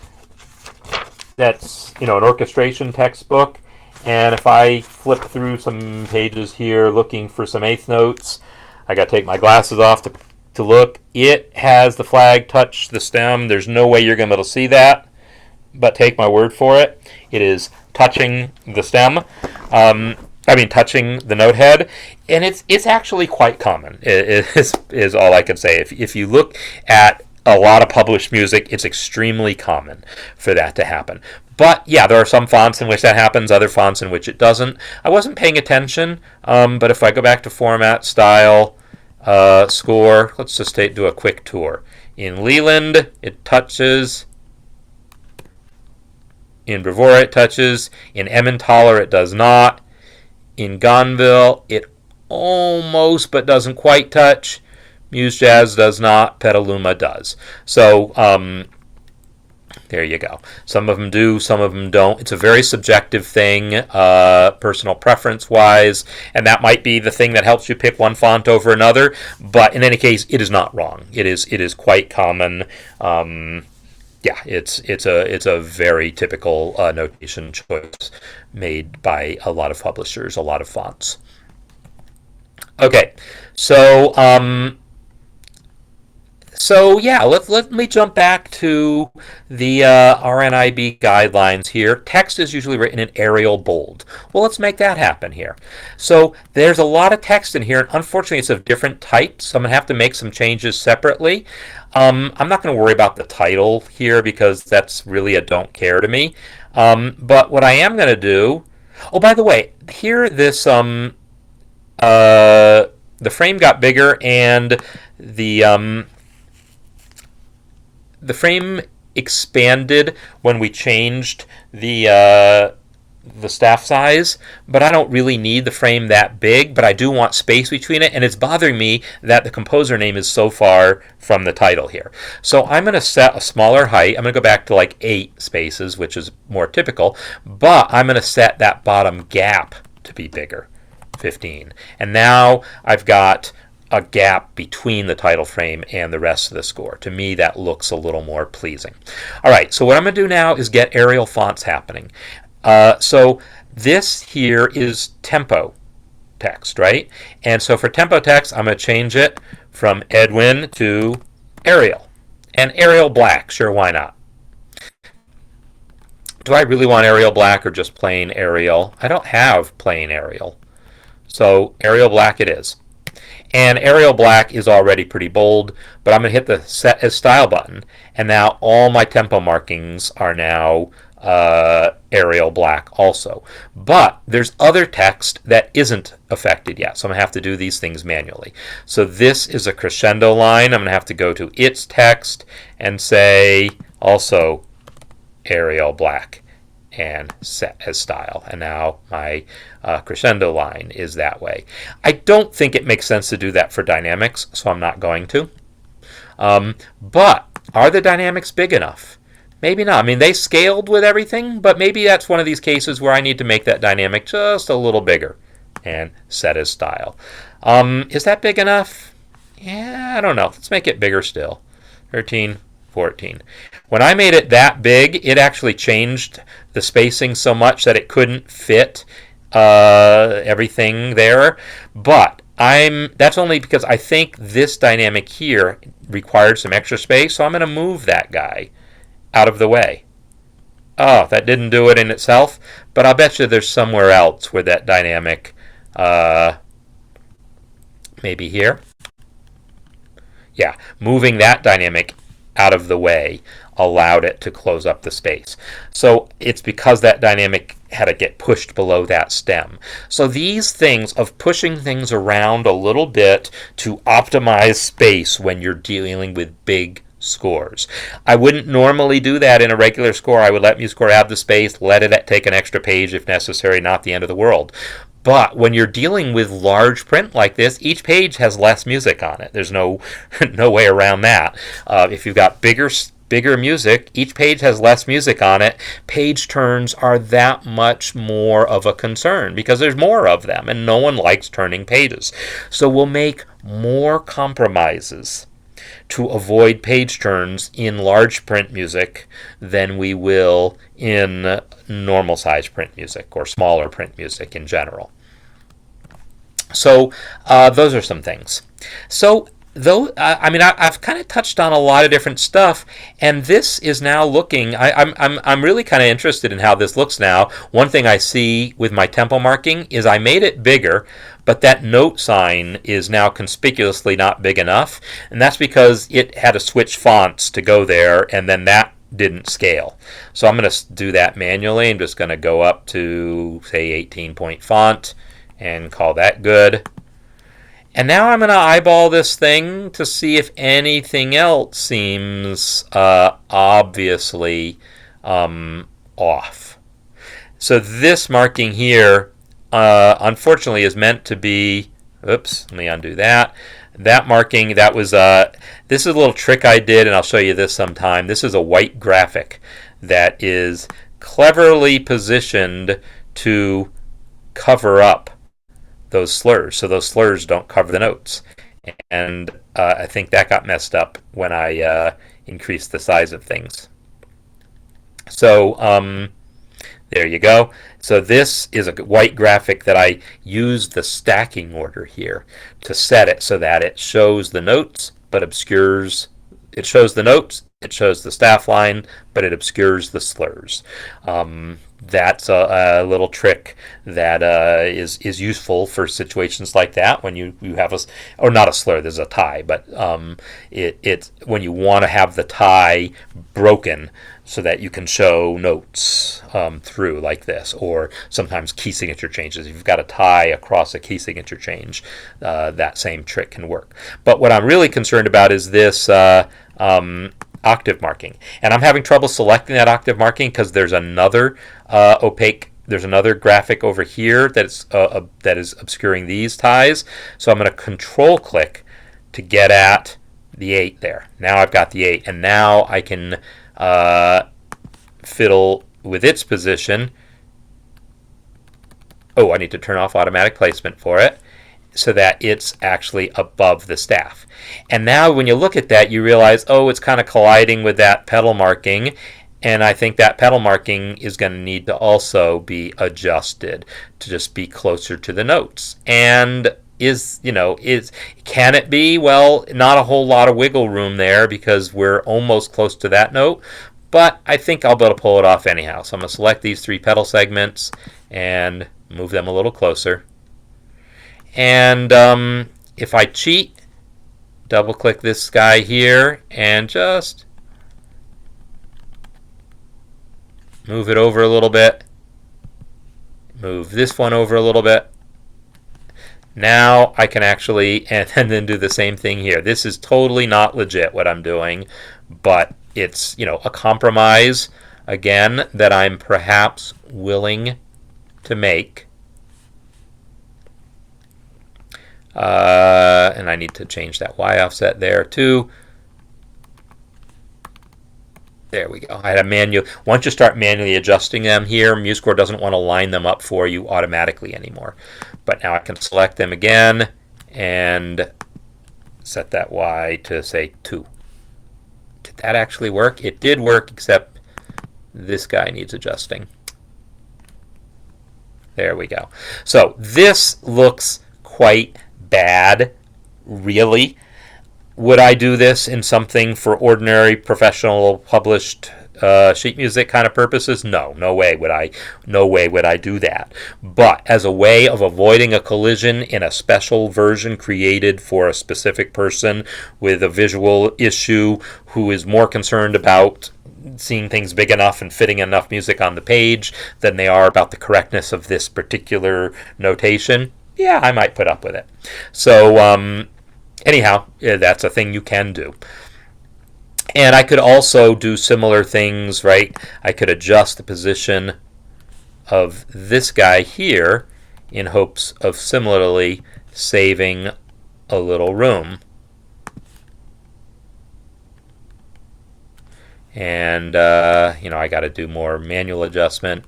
that's an orchestration textbook. And if I flip through some pages here looking for some eighth notes, I got to take my glasses off to look. It has the flag touch the stem. There's no way you're going to be able to see that, but take my word for it. It is touching the stem. Touching the note head, and it's actually quite common. It is all I can say. If you look at a lot of published music, it's extremely common for that to happen. But yeah, there are some fonts in which that happens, other fonts in which it doesn't. I wasn't paying attention, but if I go back to Format, Style, Score, let's just do a quick tour. In Leland, it touches. In Brevora, it touches. In Emintoller, it does not. In Gonville, it almost but doesn't quite touch. MuseJazz does not. Petaluma does. So there you go. Some of them do, some of them don't. It's a very subjective thing, personal preference-wise, and that might be the thing that helps you pick one font over another. But in any case, it is not wrong. It is quite common. Yeah, it's a very typical notation choice made by a lot of publishers, a lot of fonts. Okay, so yeah, let me jump back to the RNIB guidelines here. Text is usually written in Arial bold. Well, let's make that happen here. So there's a lot of text in here, and unfortunately it's of different types, so I'm going to have to make some changes separately. I'm not going to worry about the title here because that's really a don't care to me. But what I am going to do, Oh, by the way, here the frame got bigger, and the the frame expanded when we changed the staff size, but I don't really need the frame that big, but I do want space between it, and it's bothering me that the composer name is so far from the title here. So I'm going to set a smaller height. I'm going to go back to like 8 spaces, which is more typical, but I'm going to set that bottom gap to be bigger, 15. And now I've got a gap between the title frame and the rest of the score. To me, that looks a little more pleasing. All right, so what I'm going to do now is get Arial fonts happening. So this here is tempo text, right? And so for tempo text, I'm going to change it from Edwin to Arial. And Arial black, sure, why not? Do I really want Arial black or just plain Arial? I don't have plain Arial. So Arial black it is. And Arial black is already pretty bold, but I'm going to hit the Set as Style button, and now all my tempo markings are now Arial black also. But there's other text that isn't affected yet, so I'm going to have to do these things manually. So this is a crescendo line. I'm going to have to go to its text and say also Arial black and Set as Style. And now my crescendo line is that way. I don't think it makes sense to do that for dynamics, so I'm not going to. But are the dynamics big enough? Maybe not. I mean, they scaled with everything, but maybe that's one of these cases where I need to make that dynamic just a little bigger and Set as Style. Is that big enough? Yeah, I don't know. Let's make it bigger still. 13, 14. When I made it that big, it actually changed the spacing so much that it couldn't fit everything there. But that's only because I think this dynamic here required some extra space, so I'm going to move that guy out of the way. Oh, that didn't do it in itself, but I'll bet you there's somewhere else where that dynamic, maybe here. Yeah, moving that dynamic out of the way allowed it to close up the space. So it's because that dynamic had to get pushed below that stem. So these things of pushing things around a little bit to optimize space when you're dealing with big scores. I wouldn't normally do that in a regular score. I would let MuseScore have the space, let it take an extra page if necessary, not the end of the world. But when you're dealing with large print like this, each page has less music on it. There's no way around that. If you've got bigger music, each page has less music on it. Page turns are that much more of a concern because there's more of them, and no one likes turning pages. So we'll make more compromises to avoid page turns in large print music than we will in normal size print music or smaller print music in general. So those are some things. So though, I've kind of touched on a lot of different stuff, and this is now looking. I'm really kind of interested in how this looks now. One thing I see with my tempo marking is I made it bigger, but that note sign is now conspicuously not big enough, and that's because it had to switch fonts to go there, and then that didn't scale. So I'm going to do that manually. I'm just going to go up to, say, 18-point font and call that good. And now I'm going to eyeball this thing to see if anything else seems obviously off. So this marking here, unfortunately, is meant to be, oops, let me undo that. That marking, that was, this is a little trick I did, and I'll show you this sometime. This is a white graphic that is cleverly positioned to cover up those slurs, so those slurs don't cover the notes. And I think that got messed up when I increased the size of things. So there you go. So this is a white graphic that I used the stacking order here to set it so that it shows the notes but obscures. It shows the notes, It shows the staff line, but it obscures the slurs. That's a little trick that is useful for situations like that when you have or not a slur, there's a tie, but it's when you want to have the tie broken so that you can show notes through like this, or sometimes key signature changes. If you've got a tie across a key signature change, that same trick can work. But what I'm really concerned about is this octave marking, and I'm having trouble selecting that octave marking because there's another opaque. There's another graphic over here that is obscuring these ties. So I'm going to control click to get at the 8 there. Now I've got the 8, and now I can fiddle with its position. Oh, I need to turn off automatic placement for it so that it's actually above the staff. And now when you look at that, you realize, oh, it's kind of colliding with that pedal marking, and I think that pedal marking is going to need to also be adjusted to just be closer to the notes. And can it be? Well, not a whole lot of wiggle room there because we're almost close to that note, but I think I'll be able to pull it off anyhow. So I'm going to select these 3 pedal segments and move them a little closer. And if I cheat, double click this guy here and just move it over a little bit. Move this one over a little bit. Now I can actually, and then do the same thing here. This is totally not legit what I'm doing, but it's, a compromise, again, that I'm perhaps willing to make. And I need to change that Y offset there too. There we go. I had a manual. Once you start manually adjusting them here, MuseScore doesn't want to line them up for you automatically anymore. But now I can select them again and set that Y to say 2. Did that actually work? It did work, except this guy needs adjusting. There we go. So this looks quite bad, really. Would I do this in something for ordinary, professional, published sheet music kind of purposes? No way would I do that. But as a way of avoiding a collision in a special version created for a specific person with a visual issue who is more concerned about seeing things big enough and fitting enough music on the page than they are about the correctness of this particular notation, yeah, I might put up with it. So anyhow, that's a thing you can do. And I could also do similar things, right? I could adjust the position of this guy here in hopes of similarly saving a little room. And, I got to do more manual adjustment.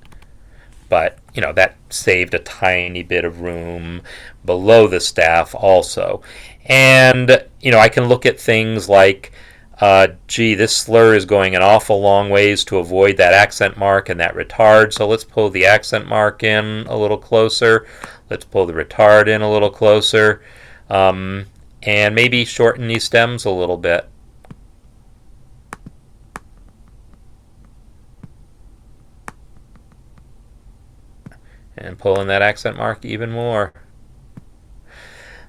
But, that saved a tiny bit of room below the staff also. And, I can look at things like, this slur is going an awful long ways to avoid that accent mark and that retard. So let's pull the accent mark in a little closer. Let's pull the retard in a little closer. And maybe shorten these stems a little bit. And pull in that accent mark even more.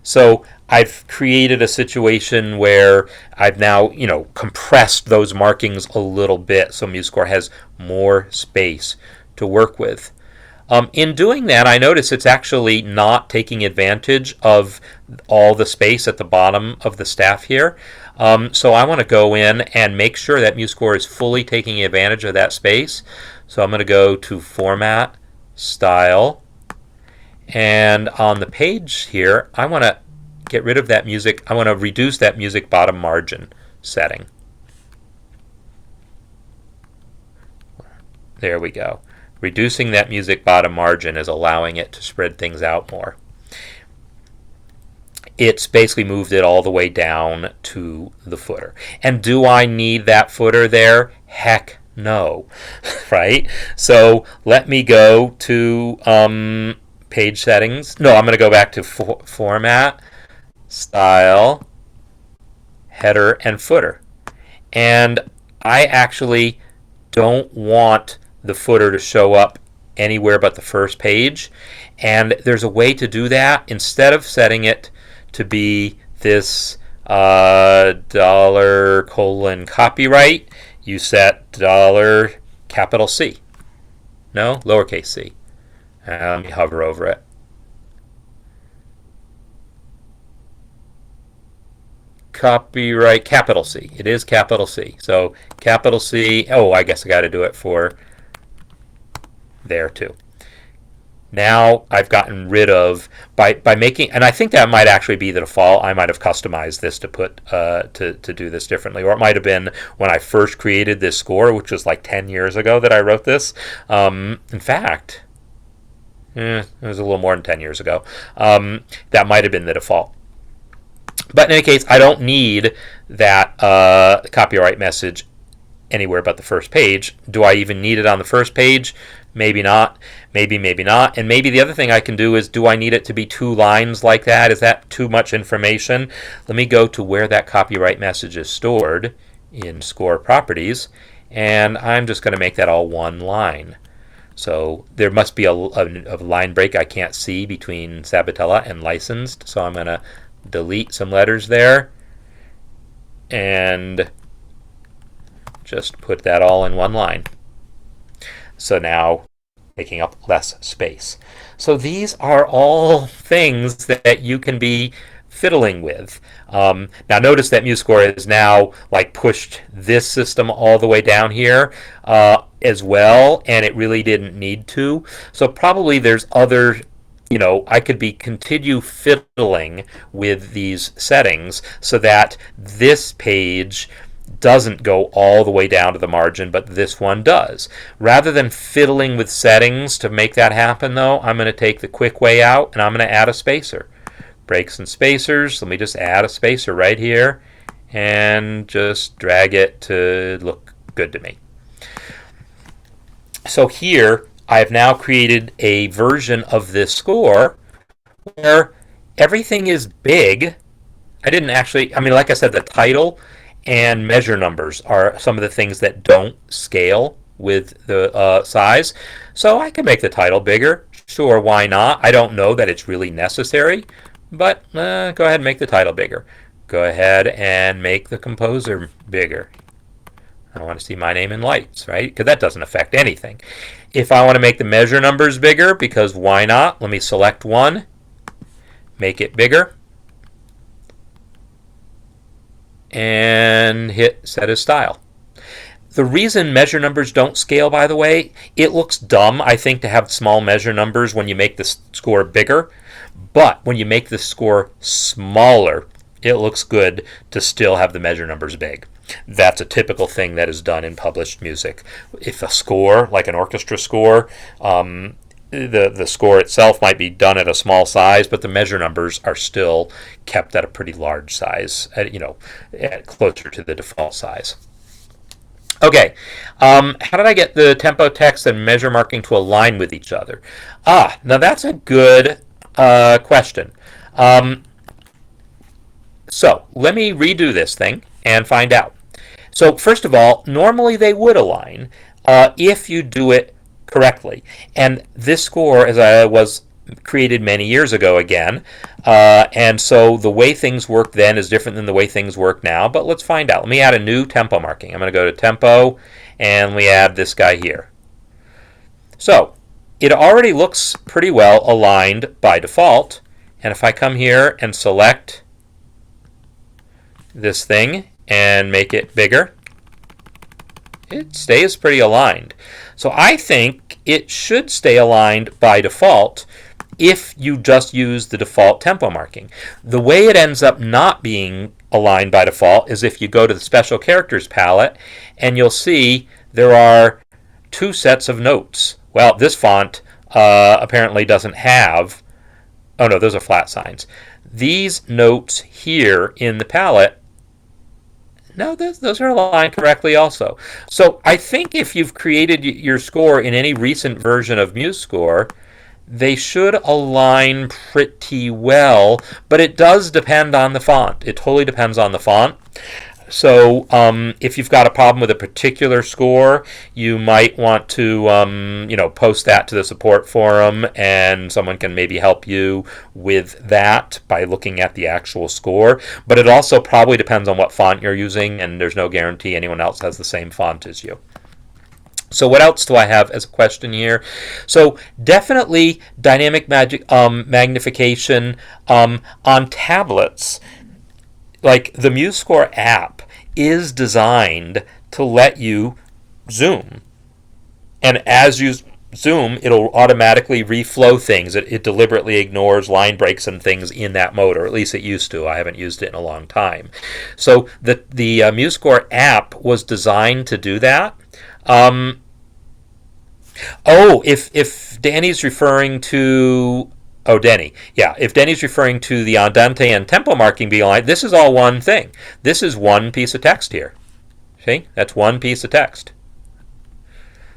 So I've created a situation where I've now, compressed those markings a little bit so MuseScore has more space to work with. In doing that, I notice it's actually not taking advantage of all the space at the bottom of the staff here. So I want to go in and make sure that MuseScore is fully taking advantage of that space. So I'm going to go to Format, Style, and on the page here, I want to get rid of that music. I want to reduce that music bottom margin setting. There we go. Reducing that music bottom margin is allowing it to spread things out more. It's basically moved it all the way down to the footer. And do I need that footer there? Heck no, right? So let me go to page settings. No, I'm going to go back to Format, Style, Header, and Footer. And I actually don't want the footer to show up anywhere but the first page. And there's a way to do that. Instead of setting it to be this dollar colon copyright, you set dollar capital C. No, lowercase c. Let me hover over it. Copyright capital C. It is capital C. So capital C. Oh, I guess I got to do it for there too. Now I've gotten rid of by making, and I think that might actually be the default. I might have customized this to put to do this differently, or it might have been when I first created this score, which was like 10 years ago that I wrote this. In fact, it was a little more than 10 years ago. That might have been the default. But in any case, I don't need that copyright message anywhere but the first page. Do I even need it on the first page? Maybe not. Maybe not. And maybe the other thing I can do is, do I need it to be 2 lines like that? Is that too much information? Let me go to where that copyright message is stored in Score Properties, and I'm just going to make that all 1 line. So there must be a line break I can't see between Sabatella and licensed, so I'm going to delete some letters there and just put that all in 1 line. So now taking up less space. So these are all things that you can be fiddling with. Now notice that MuseScore has now like pushed this system all the way down here as well, and it really didn't need to. So probably there's other, I could continue fiddling with these settings so that this page doesn't go all the way down to the margin, but this one does. Rather than fiddling with settings to make that happen, though, I'm going to take the quick way out, and I'm going to add a spacer. Breaks and spacers. Let me just add a spacer right here and just drag it to look good to me. So here, I've now created a version of this score where everything is big. I didn't actually, like I said, the title and measure numbers are some of the things that don't scale with the size. So I can make the title bigger. Sure, why not? I don't know that it's really necessary, but go ahead and make the title bigger. Go ahead and make the composer bigger. I want to see my name in lights, right? Because that doesn't affect anything. If I want to make the measure numbers bigger, because why not? Let me select one, make it bigger, and hit set as style. The reason measure numbers don't scale, by the way, it looks dumb, I think, to have small measure numbers when you make the score bigger, but when you make the score smaller, it looks good to still have the measure numbers big. That's a typical thing that is done in published music. If a score, like an orchestra score, the score itself might be done at a small size, but the measure numbers are still kept at a pretty large size, closer to the default size. Okay, how did I get the tempo text and measure marking to align with each other? Now that's a good question. So let me redo this thing and find out. So first of all, normally they would align if you do it correctly. And this score, as I was created many years ago again, and so the way things worked then is different than the way things work now, but let's find out. Let me add a new tempo marking. I'm going to go to tempo, and we add this guy here. So it already looks pretty well aligned by default, and if I come here and select this thing and make it bigger, it stays pretty aligned. So I think it should stay aligned by default if you just use the default tempo marking. The way it ends up not being aligned by default is if you go to the Special Characters palette and you'll see there are 2 sets of notes. Well, this font apparently doesn't have, oh no, those are flat signs. These notes here in the palette, no, those are aligned correctly also. So I think if you've created your score in any recent version of MuseScore, they should align pretty well, but it does depend on the font. It totally depends on the font. So if you've got a problem with a particular score, you might want to post that to the support forum, and someone can maybe help you with that by looking at the actual score. But it also probably depends on what font you're using, and there's no guarantee anyone else has the same font as you. So what else do I have as a question here? So definitely dynamic magnification on tablets. Like the MuseScore app is designed to let you zoom. And as you zoom, it'll automatically reflow things. It deliberately ignores line breaks and things in that mode, or at least it used to. I haven't used it in a long time. So the MuseScore app was designed to do that. If Danny's referring to... Oh, Denny. Yeah, if Denny's referring to the andante and tempo marking being aligned, this is all one thing. This is one piece of text here. See? That's one piece of text.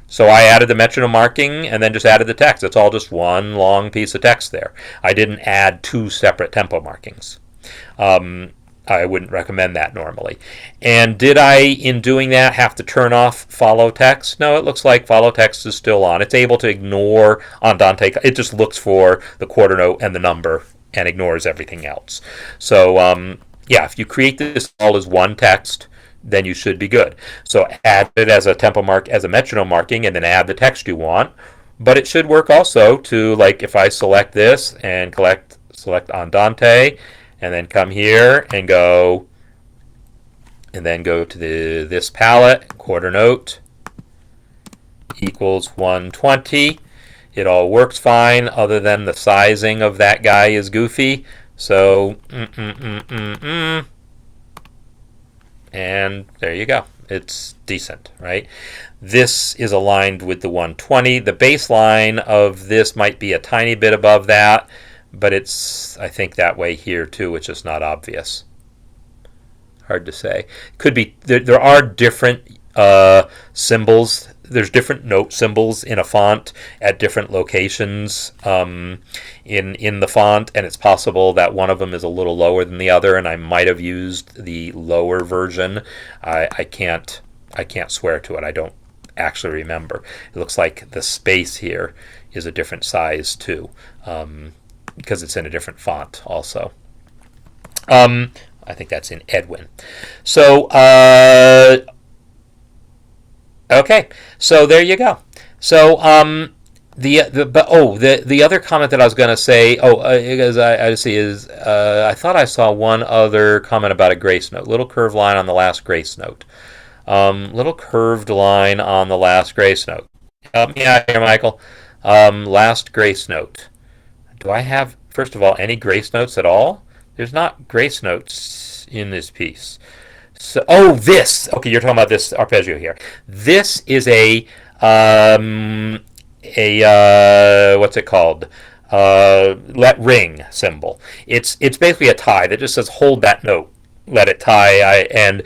So I added the metronome marking and then just added the text. It's all just one long piece of text there. I didn't add two separate tempo markings. I wouldn't recommend that normally. And did I, in doing that, have to turn off follow text? No, it looks like follow text is still on. It's able to ignore andante. It just looks for the quarter note and the number and ignores everything else. So, yeah, if you create this all as one text, then you should be good. So add it as a tempo mark, as a metronome marking, and then add the text you want. But it should work also to, like, if I select this and select andante, and then come here and go to this palette, quarter note equals 120. It all works fine, other than the sizing of that guy is goofy. So, and there you go. It's decent, right? This is aligned with the 120. The baseline of this might be a tiny bit above that, but it's, I think, that way here too, which is not obvious. Hard to say. Could be, there are different symbols. There's different note symbols in a font at different locations in the font, and it's possible that one of them is a little lower than the other, and I might have used the lower version. I can't swear to it. I don't actually remember. It looks like the space here is a different size too. Because it's in a different font also. I think that's in Edwin. So, okay. So there you go. So, the other comment that I was going to say, because I see is, I thought I saw one other comment about a grace note. Little curved line on the last grace note. Little curved line on the last grace note. Help me out here, Michael. Last grace note. Do I have, first of all, any grace notes at all? There's not grace notes in this piece. So, this. Okay, you're talking about this arpeggio here. This is what's it called? Let ring symbol. It's basically a tie that just says hold that note, let it tie, and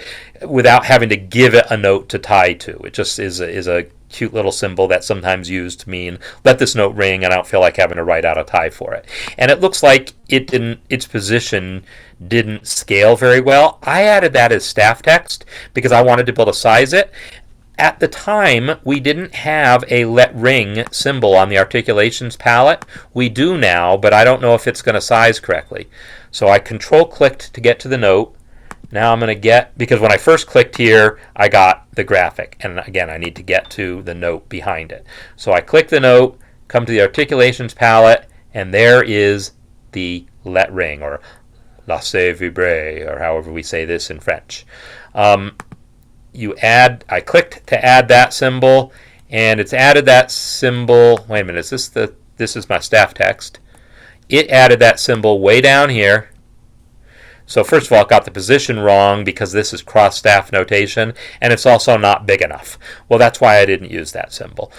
without having to give it a note to tie to. It just is a cute little symbol that's sometimes used to mean let this note ring and I don't feel like having to write out a tie for it. And it looks like its position didn't scale very well. I added that as staff text because I wanted to be able to size it. At the time, we didn't have a let ring symbol on the articulations palette. We do now, but I don't know if it's going to size correctly. So I control clicked to get to the note. Now I'm going to get, because when I first clicked here, I got the graphic. And again, I need to get to the note behind it. So I click the note, come to the articulations palette, and there is the let ring, or laissez vibrer, or however we say this in French. I clicked to add that symbol, and it's added that symbol. Wait a minute, this is my staff text. It added that symbol way down here. So first of all, it got the position wrong because this is cross staff notation, and it's also not big enough. Well, that's why I didn't use that symbol.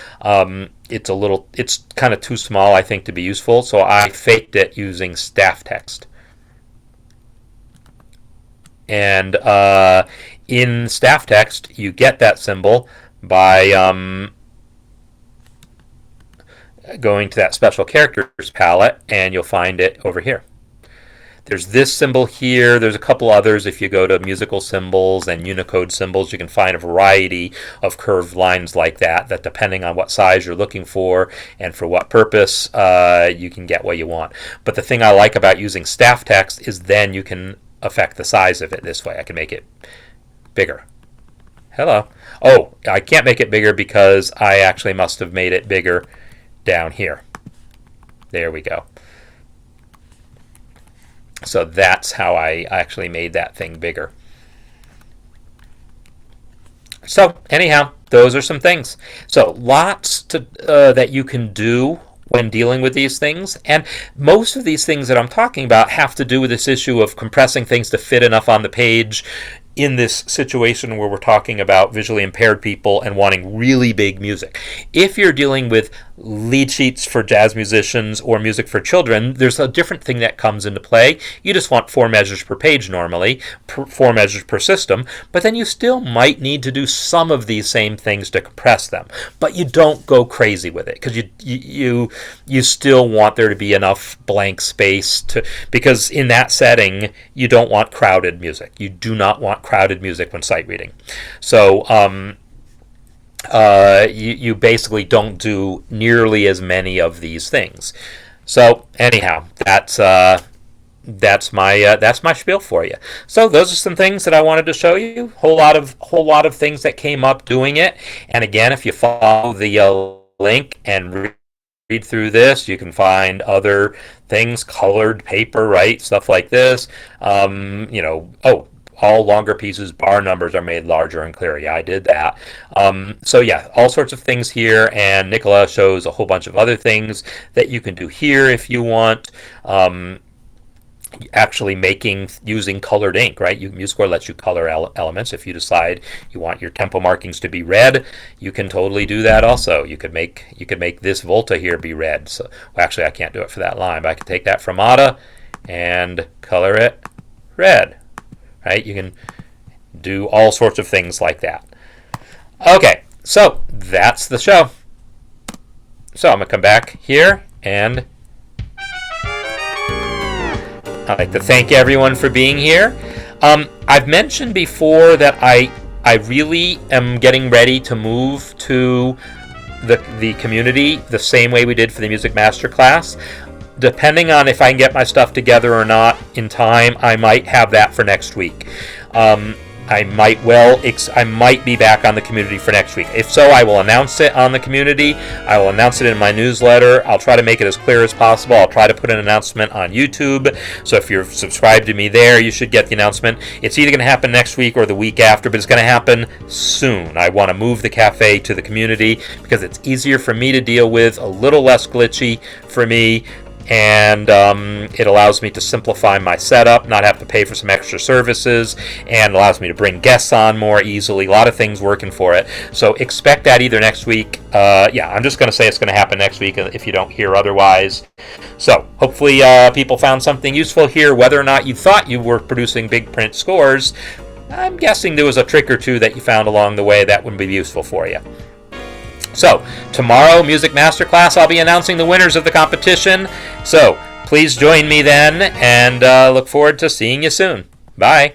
It's kind of too small, I think, to be useful, so I faked it using staff text. And in staff text, you get that symbol by going to that special characters palette, and you'll find it over here. there's this symbol here. There's a couple others. If you go to musical symbols and Unicode symbols, you can find a variety of curved lines like that depending on what size you're looking for and for what purpose, you can get what you want. But the thing I like about using staff text is then you can affect the size of it this way. I can make it bigger. Hello. Oh, I can't make it bigger because I actually must have made it bigger down here. There we go. So that's how I actually made that thing bigger. So anyhow, those are some things. So lots that you can do when dealing with these things. And most of these things that I'm talking about have to do with this issue of compressing things to fit enough on the page in this situation where we're talking about visually impaired people and wanting really big music. If you're dealing with lead sheets for jazz musicians or music for children, there's a different thing that comes into play. You just want 4 measures per page normally, 4 measures per system, but then you still might need to do some of these same things to compress them. But you don't go crazy with it because you still want there to be enough blank space because in that setting you don't want crowded music. You do not want crowded music when sight reading. So you basically don't do nearly as many of these things. So anyhow, that's my spiel for you. So those are some things that I wanted to show you. Whole lot of things that came up doing it. And again, if you follow the link and read through this, you can find other things, colored paper, right? Stuff like this. All longer pieces, bar numbers are made larger and clearer. Yeah, I did that. So yeah, all sorts of things here, and Nicola shows a whole bunch of other things that you can do here if you want. Actually using colored ink, right? MuseScore lets you color elements. If you decide you want your tempo markings to be red, you can totally do that also. You could make this volta here be red. So actually I can't do it for that line, but I can take that from ATA and color it red. Right? You can do all sorts of things like that. Okay, so that's the show. So I'm going to come back here, and I'd like to thank everyone for being here. I've mentioned before that I really am getting ready to move to the community the same way we did for the Music Masterclass. Depending on if I can get my stuff together or not in time, I might have that for next week. I might be back on the community for next week. If so, I will announce it on the community. I will announce it in my newsletter. I'll try to make it as clear as possible. I'll try to put an announcement on YouTube. So if you're subscribed to me there, you should get the announcement. It's either going to happen next week or the week after, but it's going to happen soon. I want to move the cafe to the community because it's easier for me to deal with, a little less glitchy for me, and it allows me to simplify my setup, not have to pay for some extra services, and allows me to bring guests on more easily. A lot of things working for it. So expect that either next week. I'm just going to say it's going to happen next week if you don't hear otherwise. So hopefully people found something useful here. Whether or not you thought you were producing big print scores, I'm guessing there was a trick or two that you found along the way that would be useful for you. So, tomorrow, Music Masterclass, I'll be announcing the winners of the competition. So, please join me then, and look forward to seeing you soon. Bye.